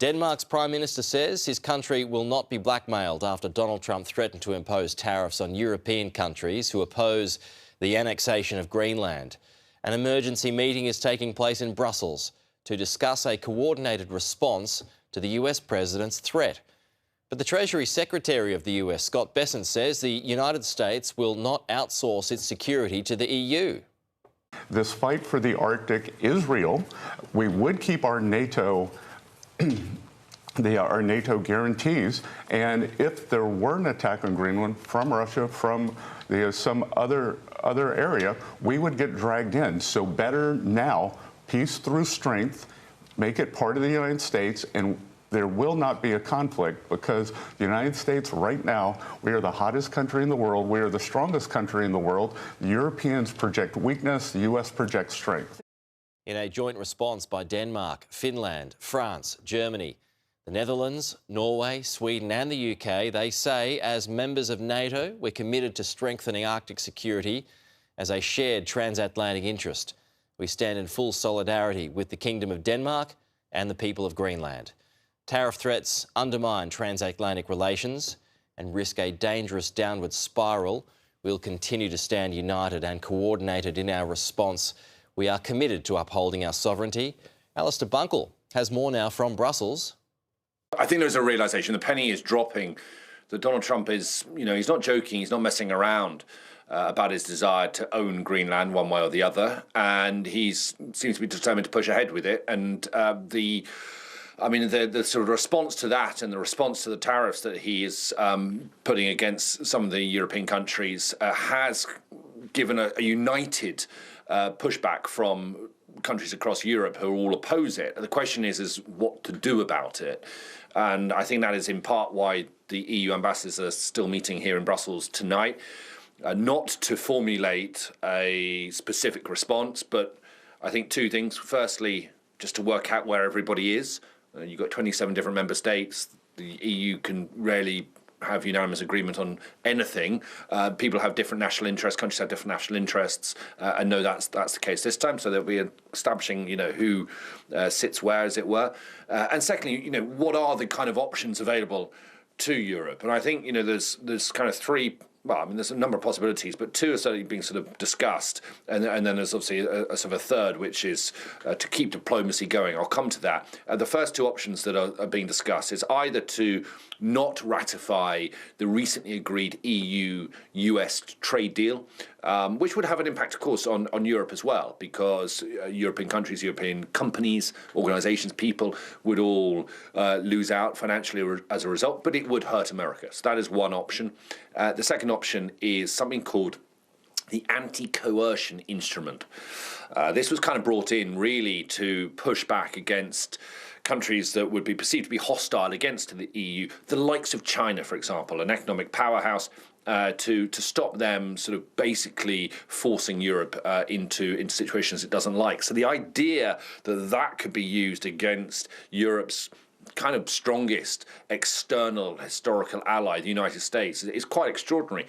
Denmark's Prime Minister says his country will not be blackmailed after Donald Trump threatened to impose tariffs on European countries who oppose the annexation of Greenland. An emergency meeting is taking place in Brussels to discuss a coordinated response to the US president's threat. But the Treasury Secretary of the US, Scott Bessent, says the United States will not outsource its security to the EU. This fight for the Arctic is real. We would keep our NATO guarantees, and if there were an attack on Greenland from Russia, from some other area, we would get dragged in. So better now, peace through strength, make it part of the United States, and there will not be a conflict, because the United States right now, we are the hottest country in the world, we are the strongest country in the world. The Europeans project weakness, the US projects strength. In a joint response by Denmark, Finland, France, Germany, the Netherlands, Norway, Sweden and the UK, they say, as members of NATO, we're committed to strengthening Arctic security as a shared transatlantic interest. We stand in full solidarity with the Kingdom of Denmark and the people of Greenland. Tariff threats undermine transatlantic relations and risk a dangerous downward spiral. We'll continue to stand united and coordinated in our response. We are committed to upholding our sovereignty. Alistair Bunkle has more now from Brussels. I think there's a realisation, the penny is dropping, that Donald Trump is, he's not joking, he's not messing around about his desire to own Greenland one way or the other, and he seems to be determined to push ahead with it. And the sort of response to that and the response to the tariffs that he is putting against some of the European countries has given a united pushback from countries across Europe who all oppose it. The question is what to do about it. And I think that is in part why the EU ambassadors are still meeting here in Brussels tonight, not to formulate a specific response, but I think two things. Firstly, just to work out where everybody is. You've got 27 different member states. The EU can rarely have unanimous agreement on anything. People have different national interests, countries have different national interests, and no, that's the case this time. So they'll be establishing, who sits where, as it were. And secondly, what are the kind of options available to Europe? And I think, there's kind of three. Well, there's a number of possibilities, but two are certainly being sort of discussed, and then there's obviously a sort of a third, which is to keep diplomacy going. I'll come to that. The first two options that are being discussed is either to not ratify the recently agreed EU-US trade deal, which would have an impact, of course, on Europe as well, because European countries, European companies, organisations, people would all lose out financially as a result, but it would hurt America. So that is one option. The second option is something called the anti-coercion instrument. This was kind of brought in really to push back against countries that would be perceived to be hostile against the EU, the likes of China, for example, an economic powerhouse, to stop them sort of basically forcing Europe into situations it doesn't like. So the idea that could be used against Europe's kind of strongest external historical ally, the United States, is quite extraordinary.